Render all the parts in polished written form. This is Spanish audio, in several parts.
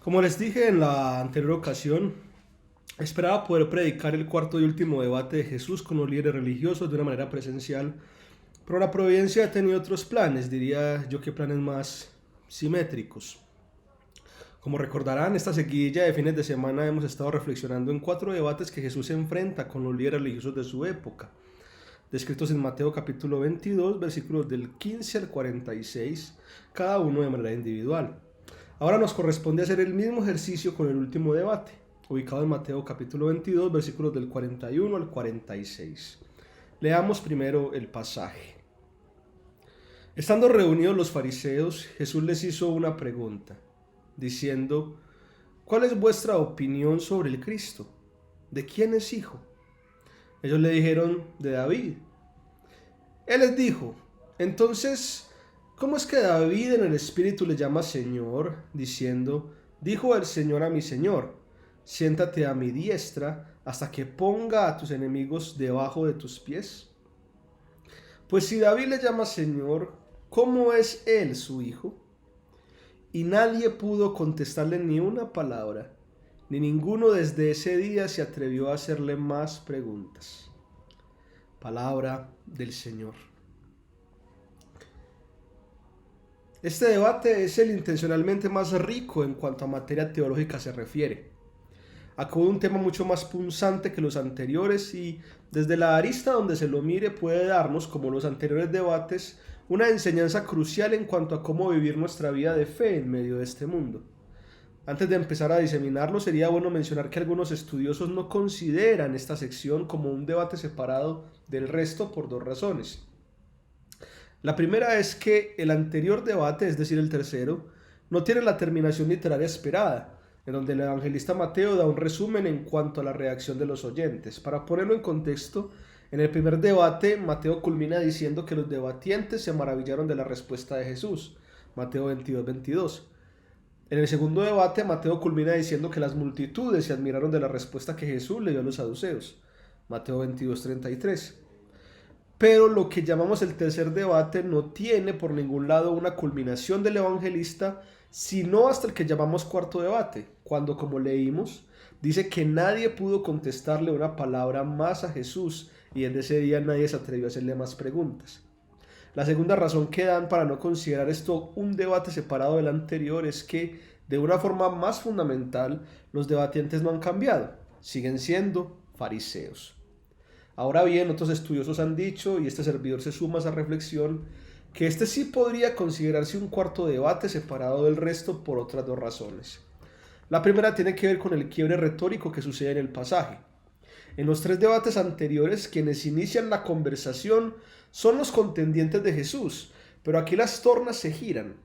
Como les dije en la anterior ocasión, esperaba poder predicar el cuarto y último debate de Jesús con los líderes religiosos de una manera presencial, pero la providencia ha tenido otros planes, diría yo que planes más simétricos. Como recordarán, esta seguidilla de fines de semana hemos estado reflexionando en 4 debates que Jesús se enfrenta con los líderes religiosos de su época, descritos en Mateo capítulo 22, versículos del 15 al 46, cada uno de manera individual. Ahora nos corresponde hacer el mismo ejercicio con el último debate, ubicado en Mateo capítulo 22, versículos del 41 al 46. Leamos primero el pasaje. Estando reunidos los fariseos, Jesús les hizo una pregunta, diciendo: ¿cuál es vuestra opinión sobre el Cristo? ¿De quién es hijo? Ellos le dijeron: de David. Él les dijo: entonces, ¿cómo es que David en el Espíritu le llama Señor, diciendo: dijo el Señor a mi Señor, siéntate a mi diestra hasta que ponga a tus enemigos debajo de tus pies? Pues si David le llama Señor, ¿cómo es él su hijo? Y nadie pudo contestarle ni una palabra, ni ninguno desde ese día se atrevió a hacerle más preguntas. Palabra del Señor. Este debate es el intencionalmente más rico en cuanto a materia teológica se refiere. Acude un tema mucho más punzante que los anteriores y, desde la arista donde se lo mire, puede darnos, como los anteriores debates, una enseñanza crucial en cuanto a cómo vivir nuestra vida de fe en medio de este mundo. Antes de empezar a diseminarlo, sería bueno mencionar que algunos estudiosos no consideran esta sección como un debate separado del resto por 2 razones. La primera es que el anterior debate, es decir, el tercero, no tiene la terminación literaria esperada, en donde el evangelista Mateo da un resumen en cuanto a la reacción de los oyentes. Para ponerlo en contexto, en el primer debate, Mateo culmina diciendo que los debatientes se maravillaron de la respuesta de Jesús, Mateo 22:22. En el segundo debate, Mateo culmina diciendo que las multitudes se admiraron de la respuesta que Jesús le dio a los saduceos, Mateo 22:33. Pero lo que llamamos el tercer debate no tiene por ningún lado una culminación del evangelista, sino hasta el que llamamos cuarto debate, cuando, como leímos, dice que nadie pudo contestarle una palabra más a Jesús y en ese día nadie se atrevió a hacerle más preguntas. La segunda razón que dan para no considerar esto un debate separado del anterior es que, de una forma más fundamental, los debatientes no han cambiado, siguen siendo fariseos. Ahora bien, otros estudiosos han dicho, y este servidor se suma a esa reflexión, que este sí podría considerarse un cuarto debate separado del resto por otras 2 razones. La primera tiene que ver con el quiebre retórico que sucede en el pasaje. En los 3 debates anteriores, quienes inician la conversación son los contendientes de Jesús, pero aquí las tornas se giran.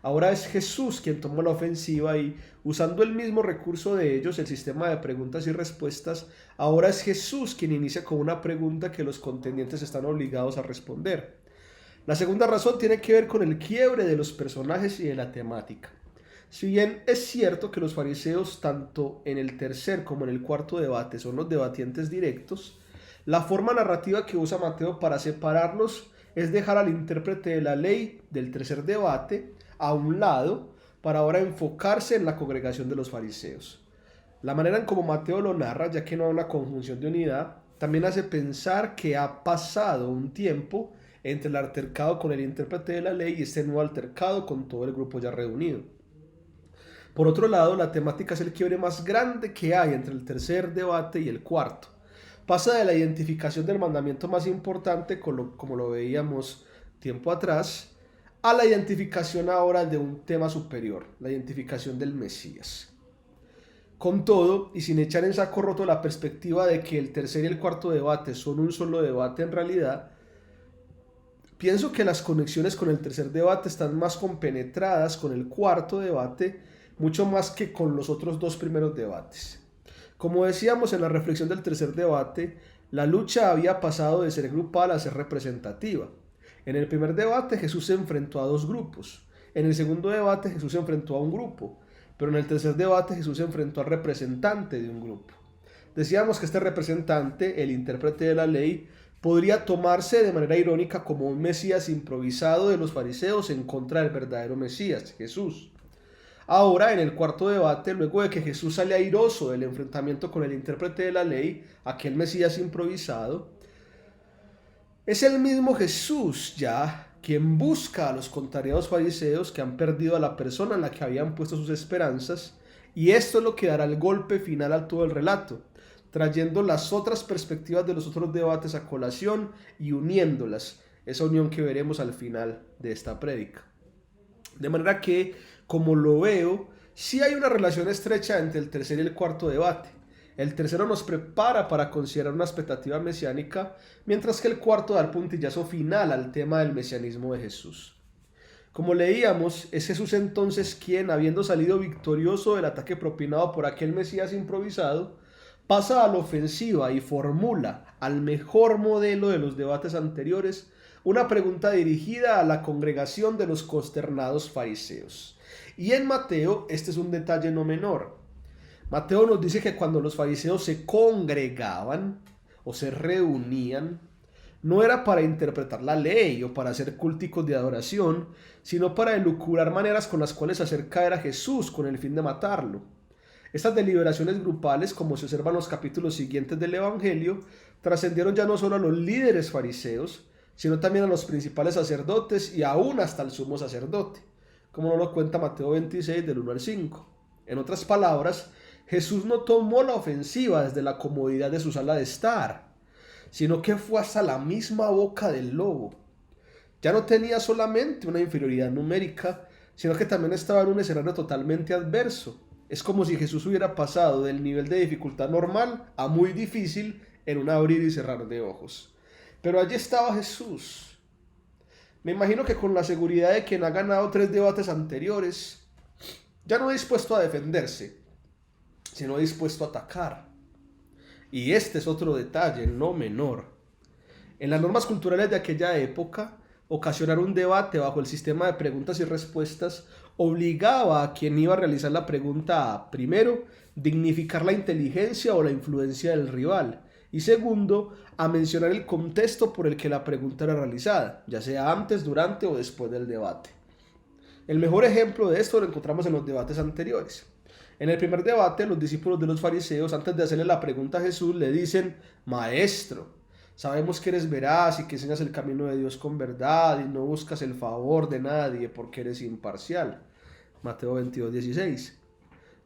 Ahora es Jesús quien toma la ofensiva y, usando el mismo recurso de ellos, el sistema de preguntas y respuestas, ahora es Jesús quien inicia con una pregunta que los contendientes están obligados a responder. La segunda razón tiene que ver con el quiebre de los personajes y de la temática. Si bien es cierto que los fariseos, tanto en el tercer como en el cuarto debate, son los debatientes directos, la forma narrativa que usa Mateo para separarlos es dejar al intérprete de la ley del tercer debate a un lado para ahora enfocarse en la congregación de los fariseos. La manera en como Mateo lo narra, ya que no hay una conjunción de unidad, también hace pensar que ha pasado un tiempo entre el altercado con el intérprete de la ley y este nuevo altercado con todo el grupo ya reunido. Por otro lado, la temática es el quiebre más grande que hay entre el tercer debate y el cuarto. Pasa de la identificación del mandamiento más importante, como lo veíamos tiempo atrás, a la identificación ahora de un tema superior, la identificación del Mesías. Con todo, y sin echar en saco roto la perspectiva de que el tercer y el cuarto debate son un solo debate en realidad, pienso que las conexiones con el tercer debate están más compenetradas con el cuarto debate, mucho más que con los otros 2 primeros debates. Como decíamos en la reflexión del tercer debate, la lucha había pasado de ser grupal a ser representativa. En el primer debate Jesús se enfrentó a 2 grupos. En el segundo debate Jesús se enfrentó a un grupo. Pero en el tercer debate Jesús se enfrentó al representante de un grupo. Decíamos que este representante, el intérprete de la ley, podría tomarse de manera irónica como un Mesías improvisado de los fariseos en contra del verdadero Mesías, Jesús. Ahora, en el cuarto debate, luego de que Jesús sale airoso del enfrentamiento con el intérprete de la ley, aquel Mesías improvisado, es el mismo Jesús ya quien busca a los contrariados fariseos que han perdido a la persona en la que habían puesto sus esperanzas, y esto es lo que dará el golpe final a todo el relato, trayendo las otras perspectivas de los otros debates a colación y uniéndolas, esa unión que veremos al final de esta prédica. De manera que, como lo veo, sí hay una relación estrecha entre el tercer y el cuarto debate. El tercero nos prepara para considerar una expectativa mesiánica, mientras que el cuarto da el puntillazo final al tema del mesianismo de Jesús. Como leíamos, es Jesús entonces quien, habiendo salido victorioso del ataque propinado por aquel Mesías improvisado, pasa a la ofensiva y formula, al mejor modelo de los debates anteriores, una pregunta dirigida a la congregación de los consternados fariseos. Y en Mateo este es un detalle no menor. Mateo nos dice que cuando los fariseos se congregaban o se reunían, no era para interpretar la ley o para hacer cúlticos de adoración, sino para elucubrar maneras con las cuales hacer caer a Jesús con el fin de matarlo. Estas deliberaciones grupales, como se observa en los capítulos siguientes del Evangelio, trascendieron ya no solo a los líderes fariseos, sino también a los principales sacerdotes y aún hasta el sumo sacerdote, como nos lo cuenta Mateo 26 del 1 al 5. En otras palabras, Jesús no tomó la ofensiva desde la comodidad de su sala de estar, sino que fue hasta la misma boca del lobo. Ya no tenía solamente una inferioridad numérica, sino que también estaba en un escenario totalmente adverso. Es como si Jesús hubiera pasado del nivel de dificultad normal a muy difícil en un abrir y cerrar de ojos. Pero allí estaba Jesús. Me imagino que con la seguridad de quien ha ganado 3 debates anteriores, ya no dispuesto a defenderse, sino dispuesto a atacar. Y este es otro detalle no menor. En las normas culturales de aquella época, ocasionar un debate bajo el sistema de preguntas y respuestas obligaba a quien iba a realizar la pregunta a, primero, dignificar la inteligencia o la influencia del rival, y segundo, a mencionar el contexto por el que la pregunta era realizada, ya sea antes, durante o después del debate. El mejor ejemplo de esto lo encontramos en los debates anteriores. En el primer debate, los discípulos de los fariseos, antes de hacerle la pregunta a Jesús, le dicen: Maestro, sabemos que eres veraz y que enseñas el camino de Dios con verdad y no buscas el favor de nadie porque eres imparcial. Mateo 22:16.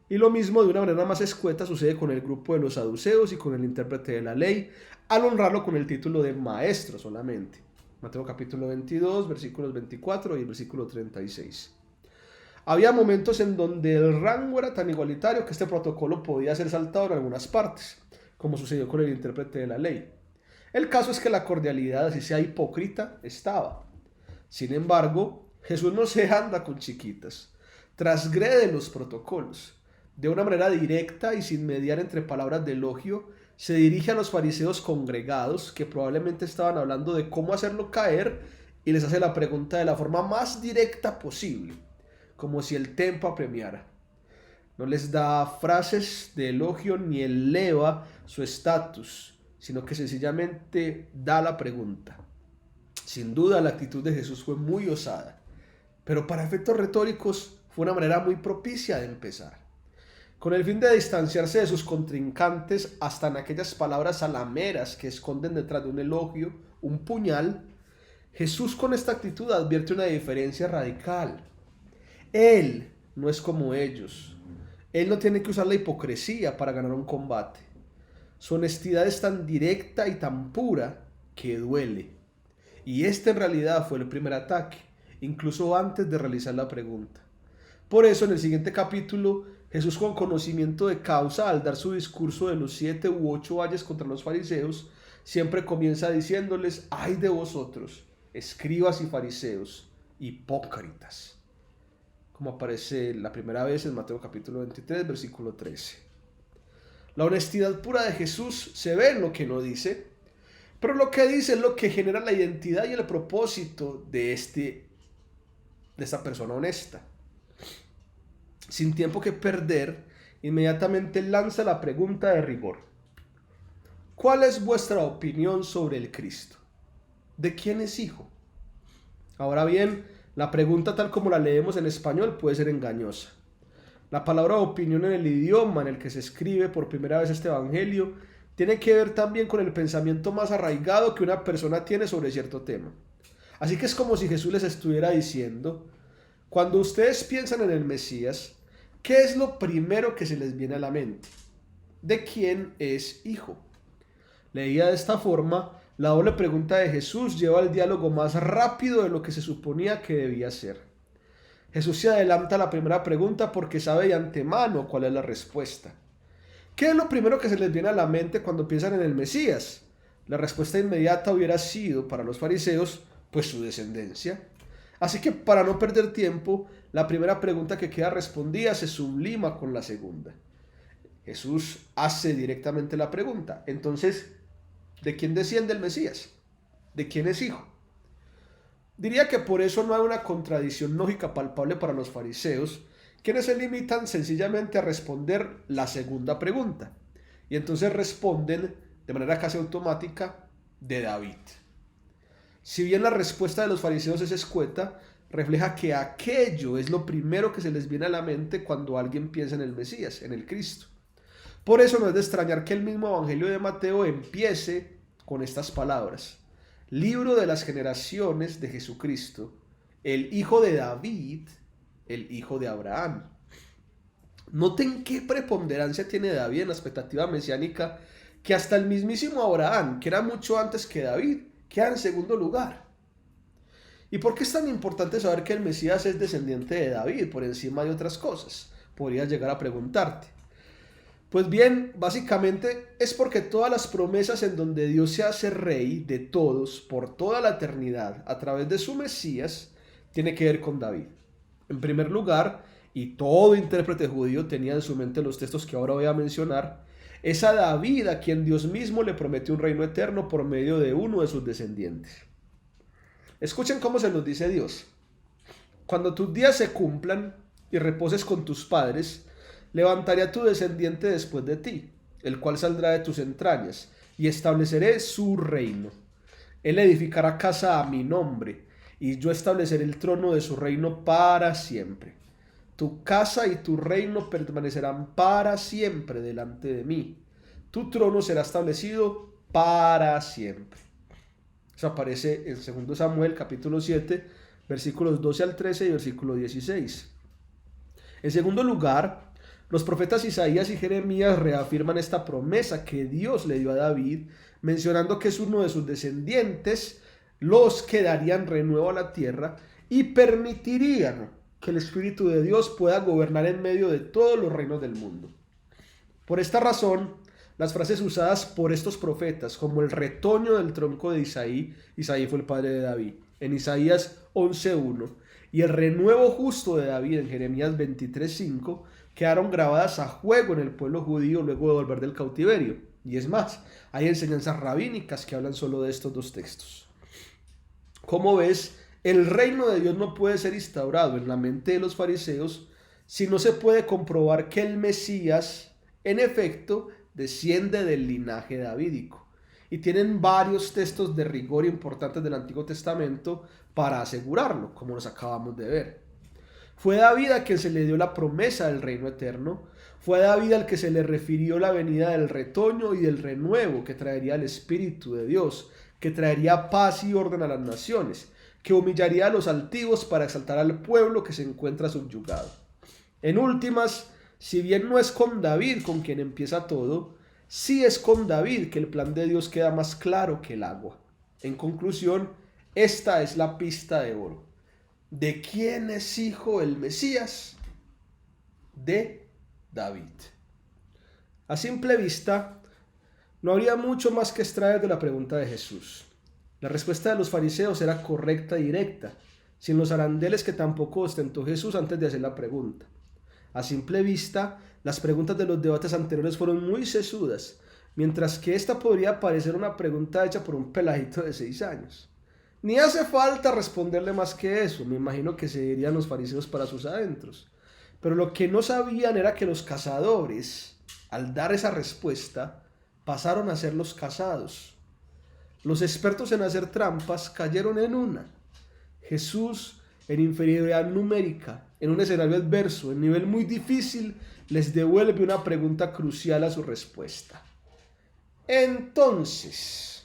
Y lo mismo, de una manera más escueta, sucede con el grupo de los saduceos y con el intérprete de la ley, al honrarlo con el título de maestro solamente. Mateo capítulo 22, versículos 24 y el versículo 36. Había momentos en donde el rango era tan igualitario que este protocolo podía ser saltado en algunas partes, como sucedió con el intérprete de la ley. El caso es que la cordialidad, así sea hipócrita, estaba. Sin embargo, Jesús no se anda con chiquitas, transgrede los protocolos. De una manera directa y sin mediar entre palabras de elogio, se dirige a los fariseos congregados, que probablemente estaban hablando de cómo hacerlo caer, y les hace la pregunta de la forma más directa posible, como si el tempo apremiara. No les da frases de elogio ni eleva su estatus, sino que sencillamente da la pregunta. Sin duda la actitud de Jesús fue muy osada, pero para efectos retóricos fue una manera muy propicia de empezar. Con el fin de distanciarse de sus contrincantes hasta en aquellas palabras salameras que esconden detrás de un elogio, un puñal, Jesús con esta actitud advierte una diferencia radical. Él no es como ellos. Él no tiene que usar la hipocresía para ganar un combate. Su honestidad es tan directa y tan pura que duele. Y este en realidad fue el primer ataque, incluso antes de realizar la pregunta. Por eso en el siguiente capítulo, Jesús, con conocimiento de causa, al dar su discurso de los 7 u 8 ayes contra los fariseos, siempre comienza diciéndoles: ay de vosotros, escribas y fariseos, hipócritas, como aparece la primera vez en Mateo capítulo 23, versículo 13. La honestidad pura de Jesús se ve en lo que no dice, pero lo que dice es lo que genera la identidad y el propósito de esta persona honesta. Sin tiempo que perder, inmediatamente lanza la pregunta de rigor: ¿cuál es vuestra opinión sobre el Cristo? ¿De quién es hijo? Ahora bien, la pregunta tal como la leemos en español puede ser engañosa. La palabra opinión en el idioma en el que se escribe por primera vez este evangelio tiene que ver también con el pensamiento más arraigado que una persona tiene sobre cierto tema. Así que es como si Jesús les estuviera diciendo: cuando ustedes piensan en el Mesías, ¿qué es lo primero que se les viene a la mente? ¿De quién es hijo? Leída de esta forma, la doble pregunta de Jesús lleva al diálogo más rápido de lo que se suponía que debía ser. Jesús se adelanta a la primera pregunta porque sabe de antemano cuál es la respuesta. ¿Qué es lo primero que se les viene a la mente cuando piensan en el Mesías? La respuesta inmediata hubiera sido para los fariseos, pues su descendencia. Así que para no perder tiempo, la primera pregunta que queda respondida se sublima con la segunda. Jesús hace directamente la pregunta. Entonces, ¿de quién desciende el Mesías? ¿De quién es hijo? Diría que por eso no hay una contradicción lógica palpable para los fariseos, quienes se limitan sencillamente a responder la segunda pregunta. Y entonces responden de manera casi automática: de David. Si bien la respuesta de los fariseos es escueta, refleja que aquello es lo primero que se les viene a la mente cuando alguien piensa en el Mesías, en el Cristo. Por eso no es de extrañar que el mismo Evangelio de Mateo empiece con estas palabras: libro de las generaciones de Jesucristo, el hijo de David, el hijo de Abraham. Noten qué preponderancia tiene David en la expectativa mesiánica, que hasta el mismísimo Abraham, que era mucho antes que David, queda en segundo lugar. ¿Y por qué es tan importante saber que el Mesías es descendiente de David por encima de otras cosas? Podrías llegar a preguntarte. Pues bien, básicamente es porque todas las promesas en donde Dios se hace rey de todos por toda la eternidad a través de su Mesías tiene que ver con David. En primer lugar, y todo intérprete judío tenía en su mente los textos que ahora voy a mencionar, es a David a quien Dios mismo le promete un reino eterno por medio de uno de sus descendientes. Escuchen cómo se nos dice Dios: cuando tus días se cumplan y reposes con tus padres, levantaré a tu descendiente después de ti, el cual saldrá de tus entrañas, y estableceré su reino. Él edificará casa a mi nombre, y yo estableceré el trono de su reino para siempre. Tu casa y tu reino permanecerán para siempre delante de mí. Tu trono será establecido para siempre. Eso aparece en 2 Samuel capítulo 7, versículos 12 al 13 y versículo 16. En segundo lugar, los profetas Isaías y Jeremías reafirman esta promesa que Dios le dio a David, mencionando que es uno de sus descendientes los que darían renuevo a la tierra y permitirían que el Espíritu de Dios pueda gobernar en medio de todos los reinos del mundo. Por esta razón, las frases usadas por estos profetas, como el retoño del tronco de Isaí fue el padre de David, en Isaías 11:1, y el renuevo justo de David en Jeremías 23:5, quedaron grabadas a juego en el pueblo judío luego de volver del cautiverio. Y es más, hay enseñanzas rabínicas que hablan solo de estos dos textos. Como ves, el reino de Dios no puede ser instaurado en la mente de los fariseos si no se puede comprobar que el Mesías, en efecto, desciende del linaje davídico. Y tienen varios textos de rigor importantes del Antiguo Testamento para asegurarlo, como nos acabamos de ver. Fue David a quien se le dio la promesa del reino eterno. Fue a David al que se le refirió la venida del retoño y del renuevo que traería el Espíritu de Dios, que traería paz y orden a las naciones, que humillaría a los altivos para exaltar al pueblo que se encuentra subyugado. En últimas, si bien no es con David con quien empieza todo, sí es con David que el plan de Dios queda más claro que el agua. En conclusión, esta es la pista de oro. ¿De quién es hijo el Mesías? De David. A simple vista, no habría mucho más que extraer de la pregunta de Jesús. La respuesta de los fariseos era correcta y directa, sin los arandeles que tampoco ostentó Jesús antes de hacer la pregunta. A simple vista, las preguntas de los debates anteriores fueron muy sesudas, mientras que esta podría parecer una pregunta hecha por un peladito de 6 años. Ni hace falta responderle más que eso, me imagino que se dirían los fariseos para sus adentros. Pero lo que no sabían era que los cazadores, al dar esa respuesta, pasaron a ser los cazados. Los expertos en hacer trampas cayeron en una. Jesús en inferioridad numérica, en un escenario adverso, en nivel muy difícil, les devuelve una pregunta crucial a su respuesta. Entonces,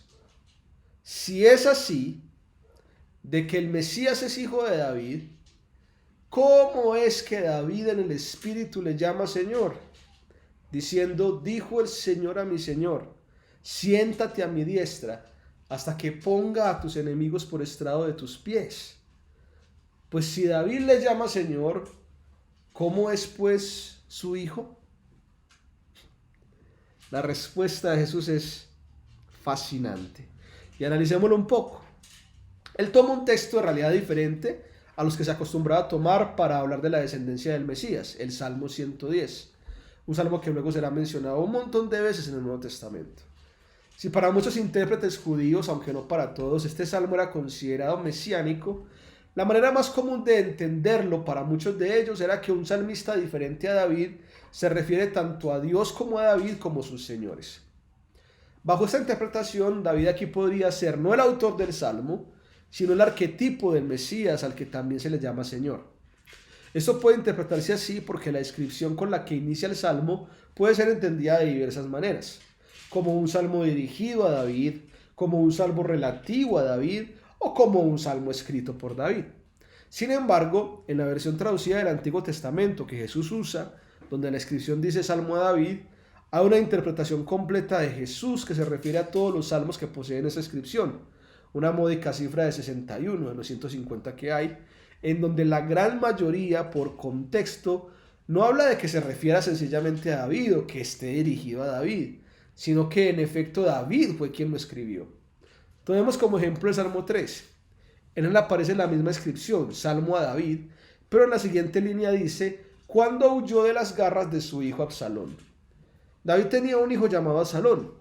si es así, de que el Mesías es hijo de David, ¿cómo es que David en el Espíritu le llama Señor? Diciendo, dijo el Señor a mi Señor, siéntate a mi diestra hasta que ponga a tus enemigos por estrado de tus pies. Pues si David le llama Señor, ¿cómo es pues su hijo? La respuesta de Jesús es fascinante. Y analicémoslo un poco. Él toma un texto de realidad diferente a los que se acostumbraba a tomar para hablar de la descendencia del Mesías, el Salmo 110. Un salmo que luego será mencionado un montón de veces en el Nuevo Testamento. Si para muchos intérpretes judíos, aunque no para todos, este salmo era considerado mesiánico, la manera más común de entenderlo para muchos de ellos era que un salmista diferente a David se refiere tanto a Dios como a David como sus señores. Bajo esta interpretación, David aquí podría ser no el autor del salmo, sino el arquetipo del Mesías al que también se le llama Señor. Esto puede interpretarse así porque la descripción con la que inicia el salmo puede ser entendida de diversas maneras, como un salmo dirigido a David, como un salmo relativo a David o como un salmo escrito por David. Sin embargo, en la versión traducida del Antiguo Testamento que Jesús usa, donde la inscripción dice Salmo a David, hay una interpretación completa de Jesús que se refiere a todos los salmos que poseen esa inscripción, una módica cifra de 61 de los 150 que hay, en donde la gran mayoría, por contexto, no habla de que se refiera sencillamente a David o que esté dirigido a David, sino que en efecto David fue quien lo escribió. Tomemos como ejemplo el Salmo 3. En él aparece la misma inscripción, Salmo a David, pero en la siguiente línea dice, cuando huyó de las garras de su hijo Absalón. David tenía un hijo llamado Absalón,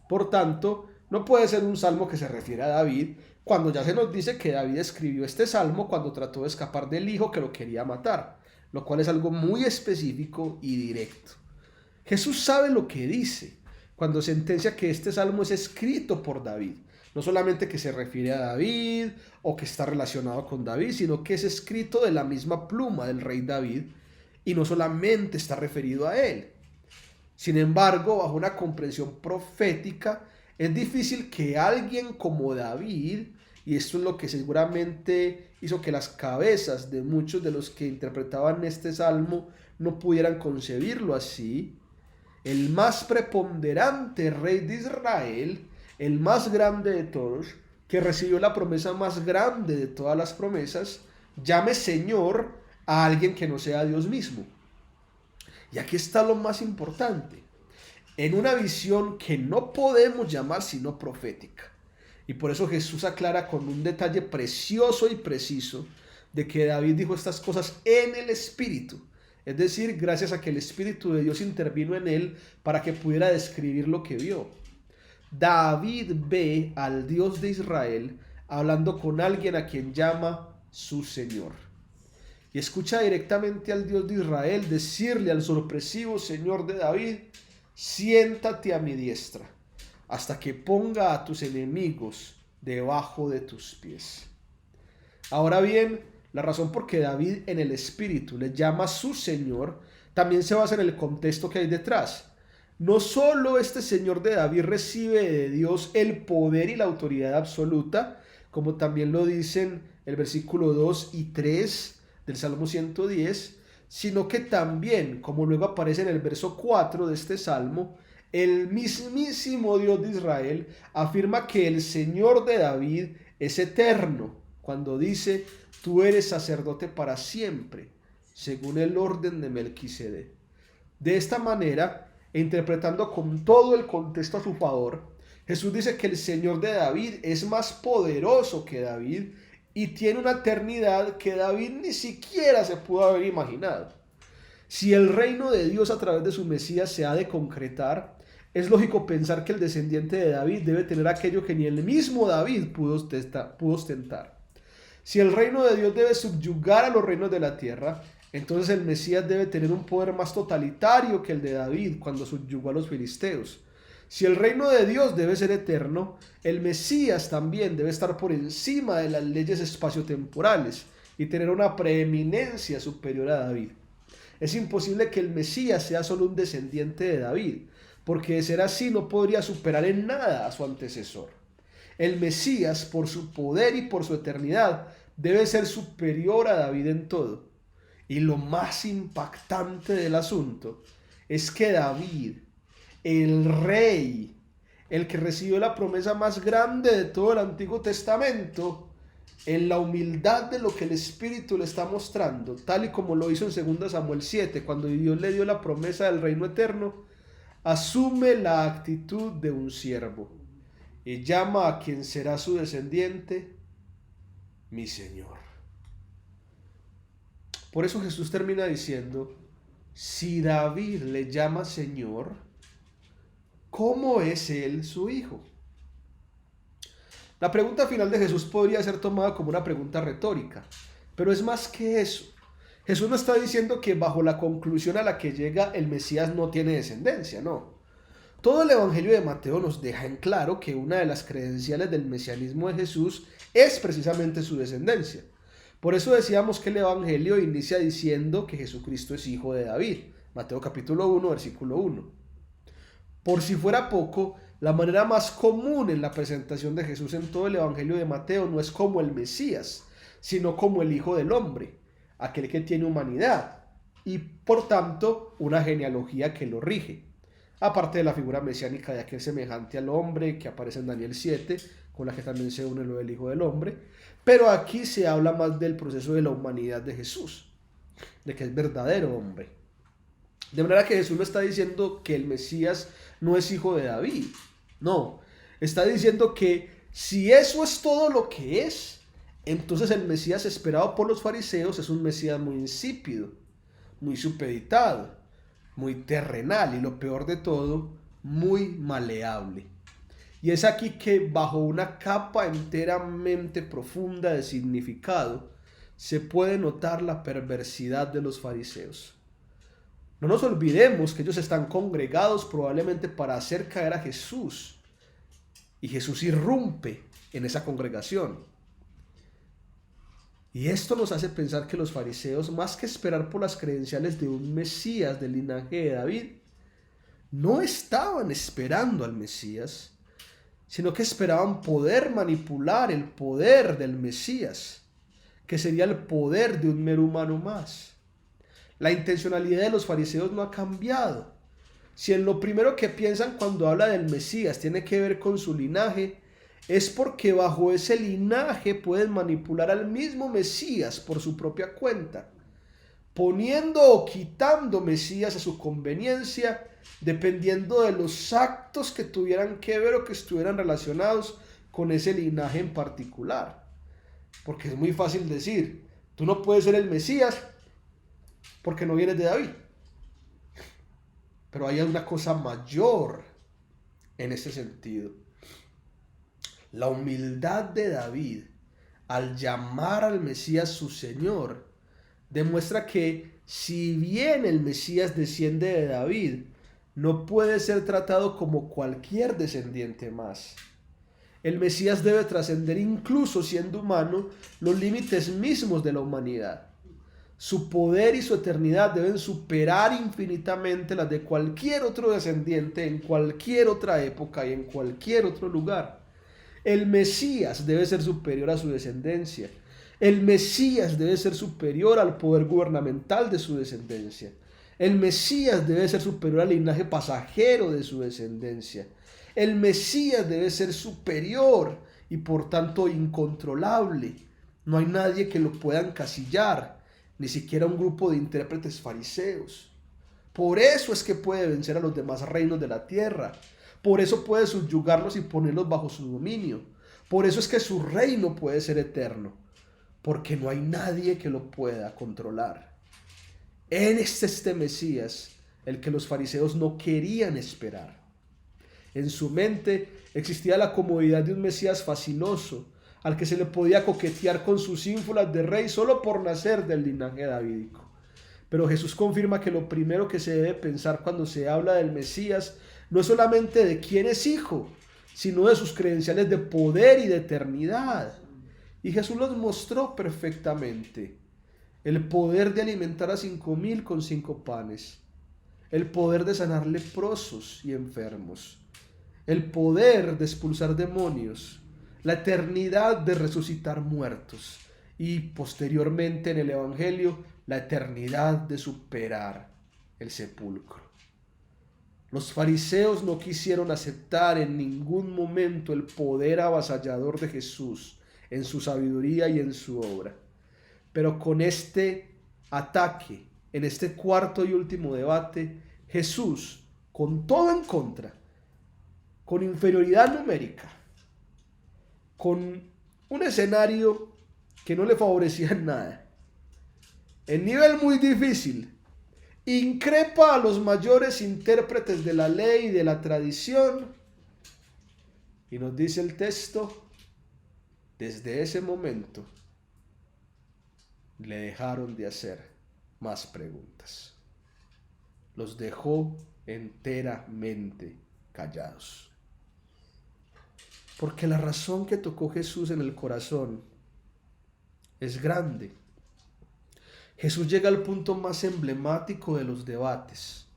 por tanto, no puede ser un salmo que se refiere a David, cuando ya se nos dice que David escribió este salmo cuando trató de escapar del hijo que lo quería matar, lo cual es algo muy específico y directo. Jesús sabe lo que dice cuando sentencia que este salmo es escrito por David, no solamente que se refiere a David o que está relacionado con David, sino que es escrito de la misma pluma del rey David y no solamente está referido a él. Sin embargo, bajo una comprensión profética, es difícil que alguien como David, y esto es lo que seguramente hizo que las cabezas de muchos de los que interpretaban este salmo no pudieran concebirlo así, el más preponderante rey de Israel, el más grande de todos, que recibió la promesa más grande de todas las promesas, llame Señor a alguien que no sea Dios mismo. Y aquí está lo más importante, en una visión que no podemos llamar sino profética. Y por eso Jesús aclara con un detalle precioso y preciso de que David dijo estas cosas en el Espíritu. Es decir, gracias a que el Espíritu de Dios intervino en él para que pudiera describir lo que vio. David ve al Dios de Israel hablando con alguien a quien llama su Señor. Y escucha directamente al Dios de Israel decirle al sorpresivo Señor de David, siéntate a mi diestra, hasta que ponga a tus enemigos debajo de tus pies. Ahora bien, la razón por que David en el Espíritu le llama su Señor, también se basa en el contexto que hay detrás. No solo este Señor de David recibe de Dios el poder y la autoridad absoluta, como también lo dicen el versículo 2 y 3 del Salmo 110, sino que también, como luego aparece en el verso 4 de este Salmo, el mismísimo Dios de Israel afirma que el Señor de David es eterno, cuando dice, tú eres sacerdote para siempre, según el orden de Melquisedec. De esta manera, e interpretando con todo el contexto a su favor, Jesús dice que el Señor de David es más poderoso que David y tiene una eternidad que David ni siquiera se pudo haber imaginado. Si el reino de Dios a través de su Mesías se ha de concretar, es lógico pensar que el descendiente de David debe tener aquello que ni el mismo David pudo ostentar. Si el reino de Dios debe subyugar a los reinos de la tierra, entonces el Mesías debe tener un poder más totalitario que el de David cuando subyugó a los filisteos. Si el reino de Dios debe ser eterno, el Mesías también debe estar por encima de las leyes espaciotemporales, y tener una preeminencia superior a David. Es imposible que el Mesías sea solo un descendiente de David, porque de ser así no podría superar en nada a su antecesor. El Mesías, por su poder y por su eternidad, debe ser superior a David en todo. Y lo más impactante del asunto es que David, el rey, el que recibió la promesa más grande de todo el Antiguo Testamento, en la humildad de lo que el Espíritu le está mostrando, tal y como lo hizo en 2 Samuel 7, cuando Dios le dio la promesa del reino eterno, asume la actitud de un siervo y llama a quien será su descendiente, mi Señor. Por eso Jesús termina diciendo, si David le llama Señor, ¿cómo es él su hijo? La pregunta final de Jesús podría ser tomada como una pregunta retórica, pero es más que eso. Jesús no está diciendo que bajo la conclusión a la que llega el Mesías no tiene descendencia, no. Todo el Evangelio de Mateo nos deja en claro que una de las credenciales del mesianismo de Jesús es precisamente su descendencia. Por eso decíamos que el Evangelio inicia diciendo que Jesucristo es hijo de David. Mateo capítulo 1, versículo 1. Por si fuera poco, la manera más común en la presentación de Jesús en todo el Evangelio de Mateo no es como el Mesías, sino como el Hijo del Hombre, aquel que tiene humanidad y por tanto una genealogía que lo rige. Aparte de la figura mesiánica de aquel semejante al hombre que aparece en Daniel 7, con la que también se une lo del Hijo del Hombre, pero aquí se habla más del proceso de la humanidad de Jesús, de que es verdadero hombre. De manera que Jesús no está diciendo que el Mesías no es hijo de David, no, está diciendo que si eso es todo lo que es, entonces el Mesías esperado por los fariseos es un Mesías muy insípido, muy supeditado, muy terrenal y lo peor de todo, muy maleable. Y es aquí que bajo una capa enteramente profunda de significado se puede notar la perversidad de los fariseos. No nos olvidemos que ellos están congregados probablemente para hacer caer a Jesús y Jesús irrumpe en esa congregación. Y esto nos hace pensar que los fariseos, más que esperar por las credenciales de un Mesías del linaje de David, no estaban esperando al Mesías, sino que esperaban poder manipular el poder del Mesías, que sería el poder de un mero humano más. La intencionalidad de los fariseos no ha cambiado. Si en lo primero que piensan cuando habla del Mesías tiene que ver con su linaje, es porque bajo ese linaje pueden manipular al mismo Mesías por su propia cuenta, poniendo o quitando Mesías a su conveniencia, dependiendo de los actos que tuvieran que ver o que estuvieran relacionados con ese linaje en particular. Porque es muy fácil decir, tú no puedes ser el Mesías porque no vienes de David. Pero hay una cosa mayor en ese sentido. La humildad de David al llamar al Mesías su Señor demuestra que si bien el Mesías desciende de David, no puede ser tratado como cualquier descendiente más. El Mesías debe trascender, incluso siendo humano, los límites mismos de la humanidad. Su poder y su eternidad deben superar infinitamente las de cualquier otro descendiente en cualquier otra época y en cualquier otro lugar. El Mesías debe ser superior a su descendencia. El Mesías debe ser superior al poder gubernamental de su descendencia. El Mesías debe ser superior al linaje pasajero de su descendencia. El Mesías debe ser superior y por tanto incontrolable. No hay nadie que lo pueda encasillar, ni siquiera un grupo de intérpretes fariseos. Por eso es que puede vencer a los demás reinos de la tierra. Por eso puede subyugarlos y ponerlos bajo su dominio. Por eso es que su reino puede ser eterno. Porque no hay nadie que lo pueda controlar. Él es este Mesías, el que los fariseos no querían esperar. En su mente existía la comodidad de un Mesías fascinoso, al que se le podía coquetear con sus ínfulas de rey solo por nacer del linaje davídico. Pero Jesús confirma que lo primero que se debe pensar cuando se habla del Mesías no es solamente de quién es hijo, sino de sus credenciales de poder y de eternidad. Y Jesús los mostró perfectamente. El poder de alimentar a 5.000 con 5 panes. El poder de sanar leprosos y enfermos. El poder de expulsar demonios. La eternidad de resucitar muertos. Y posteriormente en el Evangelio, la eternidad de superar el sepulcro. Los fariseos no quisieron aceptar en ningún momento el poder avasallador de Jesús en su sabiduría y en su obra. Pero con este ataque, en este cuarto y último debate, Jesús, con todo en contra, con inferioridad numérica, con un escenario que no le favorecía en nada, en nivel muy difícil, increpa a los mayores intérpretes de la ley y de la tradición, y nos dice el texto, desde ese momento le dejaron de hacer más preguntas. Los dejó enteramente callados. Porque la razón que tocó Jesús en el corazón es grande. Jesús llega al punto más emblemático de los debates.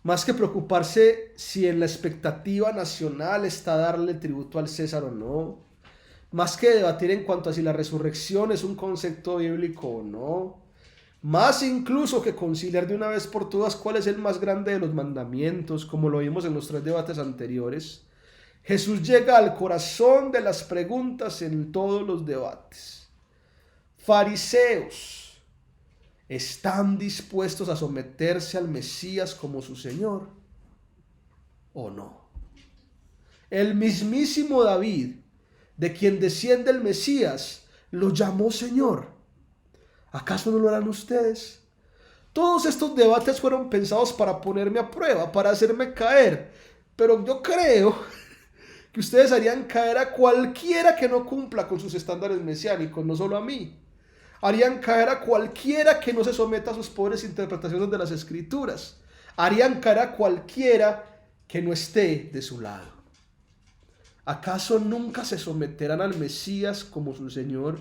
Más que preocuparse si en la expectativa nacional está darle tributo al César o no, más que debatir en cuanto a si la resurrección es un concepto bíblico o no, más incluso que conciliar de una vez por todas cuál es el más grande de los mandamientos, como lo vimos en los 3 debates anteriores, Jesús llega al corazón de las preguntas en todos los debates. Fariseos, ¿están dispuestos a someterse al Mesías como su Señor o no? El mismísimo David, de quien desciende el Mesías, lo llamó Señor. ¿Acaso no lo harán ustedes? Todos estos debates fueron pensados para ponerme a prueba, para hacerme caer, pero yo creo que ustedes harían caer a cualquiera que no cumpla con sus estándares mesiánicos, no solo a mí. Harían caer a cualquiera que no se someta a sus pobres interpretaciones de las Escrituras. Harían caer a cualquiera que no esté de su lado. ¿Acaso nunca se someterán al Mesías como su Señor,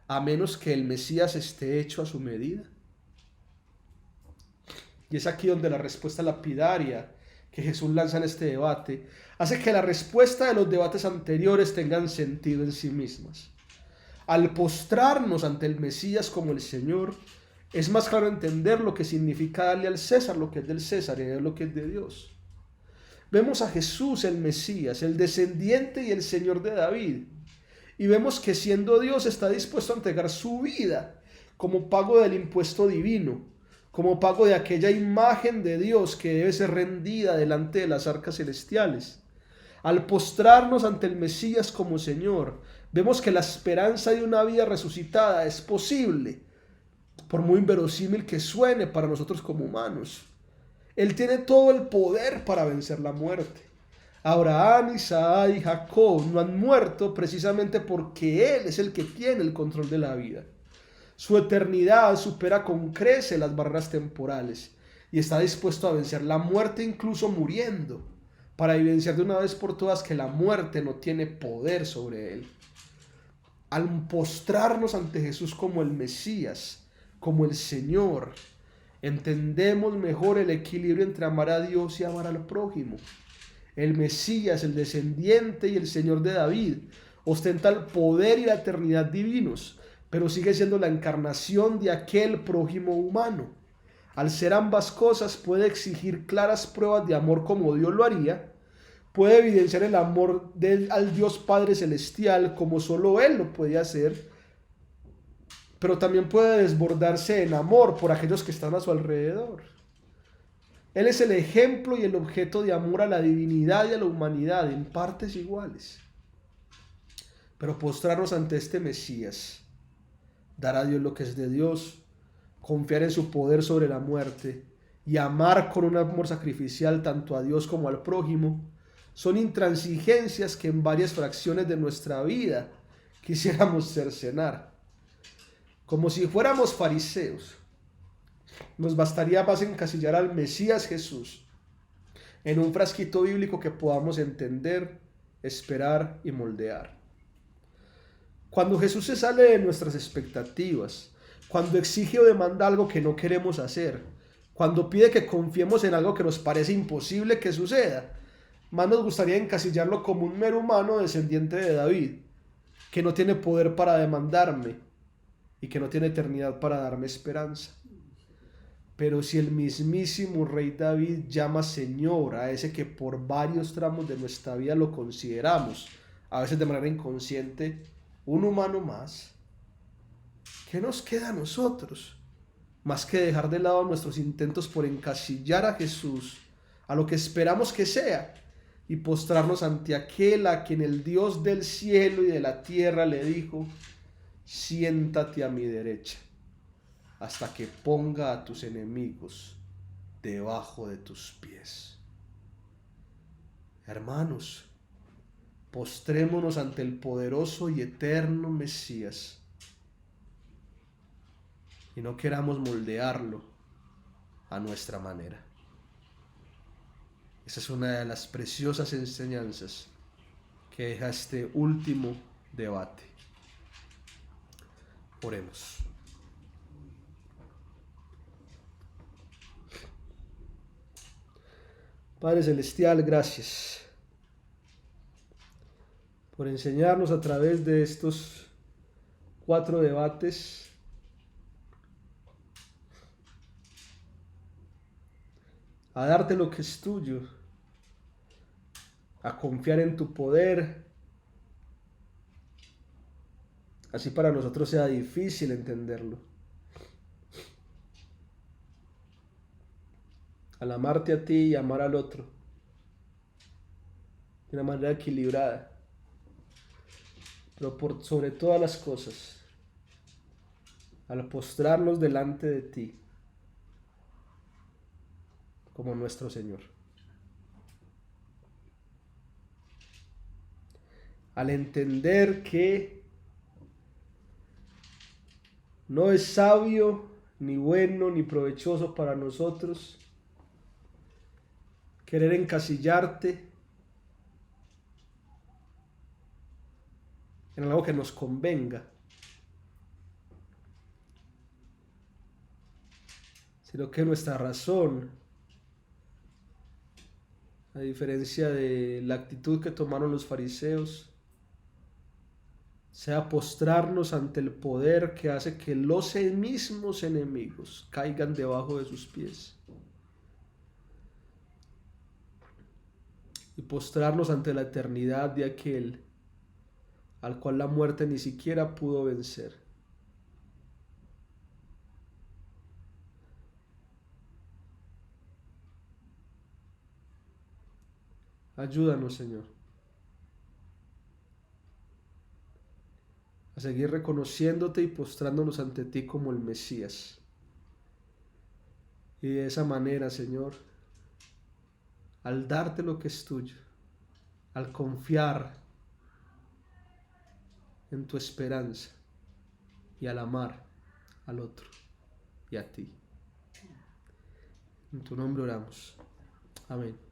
a menos que el Mesías esté hecho a su medida? Y es aquí donde la respuesta lapidaria que Jesús lanza en este debate hace que la respuesta de los debates anteriores tengan sentido en sí mismas. Al postrarnos ante el Mesías como el Señor, es más claro entender lo que significa darle al César lo que es del César y lo que es de Dios. Vemos a Jesús, el Mesías, el descendiente y el Señor de David, y vemos que siendo Dios está dispuesto a entregar su vida como pago del impuesto divino, como pago de aquella imagen de Dios que debe ser rendida delante de las arcas celestiales. Al postrarnos ante el Mesías como Señor, vemos que la esperanza de una vida resucitada es posible, por muy inverosímil que suene para nosotros como humanos. Él tiene todo el poder para vencer la muerte. Abraham, Isaac y Jacob no han muerto precisamente porque Él es el que tiene el control de la vida. Su eternidad supera con creces las barreras temporales y está dispuesto a vencer la muerte incluso muriendo, para evidenciar de una vez por todas que la muerte no tiene poder sobre Él. Al postrarnos ante Jesús como el Mesías, como el Señor, entendemos mejor el equilibrio entre amar a Dios y amar al prójimo. El Mesías, el descendiente y el Señor de David, ostenta el poder y la eternidad divinos, pero sigue siendo la encarnación de aquel prójimo humano. Al ser ambas cosas, puede exigir claras pruebas de amor como Dios lo haría, puede evidenciar el amor al Dios Padre Celestial como solo Él lo puede hacer, pero también puede desbordarse en amor por aquellos que están a su alrededor. Él es el ejemplo y el objeto de amor a la divinidad y a la humanidad en partes iguales. Pero postrarnos ante este Mesías, dar a Dios lo que es de Dios, confiar en su poder sobre la muerte y amar con un amor sacrificial tanto a Dios como al prójimo, son intransigencias que en varias fracciones de nuestra vida quisiéramos cercenar. Como si fuéramos fariseos, nos bastaría más encasillar al Mesías Jesús en un frasquito bíblico que podamos entender, esperar y moldear. Cuando Jesús se sale de nuestras expectativas, cuando exige o demanda algo que no queremos hacer, cuando pide que confiemos en algo que nos parece imposible que suceda, más nos gustaría encasillarlo como un mero humano descendiente de David, que no tiene poder para demandarme y que no tiene eternidad para darme esperanza. Pero si el mismísimo rey David llama Señor a ese que por varios tramos de nuestra vida lo consideramos, a veces de manera inconsciente, un humano más, ¿qué nos queda a nosotros? Más que dejar de lado nuestros intentos por encasillar a Jesús a lo que esperamos que sea y postrarnos ante aquel a quien el Dios del cielo y de la tierra le dijo: siéntate a mi derecha hasta que ponga a tus enemigos debajo de tus pies. Hermanos, postrémonos ante el poderoso y eterno Mesías y no queramos moldearlo a nuestra manera. Esa es una de las preciosas enseñanzas que deja este último debate. Oremos. Padre Celestial, gracias por enseñarnos a través de estos 4 debates a darte lo que es tuyo, a confiar en tu poder, así para nosotros sea difícil entenderlo. Al amarte a ti y amar al otro de una manera equilibrada, pero por sobre todas las cosas, al postrarnos delante de ti como nuestro Señor. Al entender que no es sabio, ni bueno, ni provechoso para nosotros querer encasillarte en algo que nos convenga, sino que nuestra razón, a diferencia de la actitud que tomaron los fariseos, sea postrarnos ante el poder que hace que los mismos enemigos caigan debajo de sus pies. Y postrarnos ante la eternidad de aquel al cual la muerte ni siquiera pudo vencer. Ayúdanos, Señor, a seguir reconociéndote y postrándonos ante ti como el Mesías. Y de esa manera, Señor, al darte lo que es tuyo, al confiar en tu esperanza y al amar al otro y a ti. En tu nombre oramos. Amén.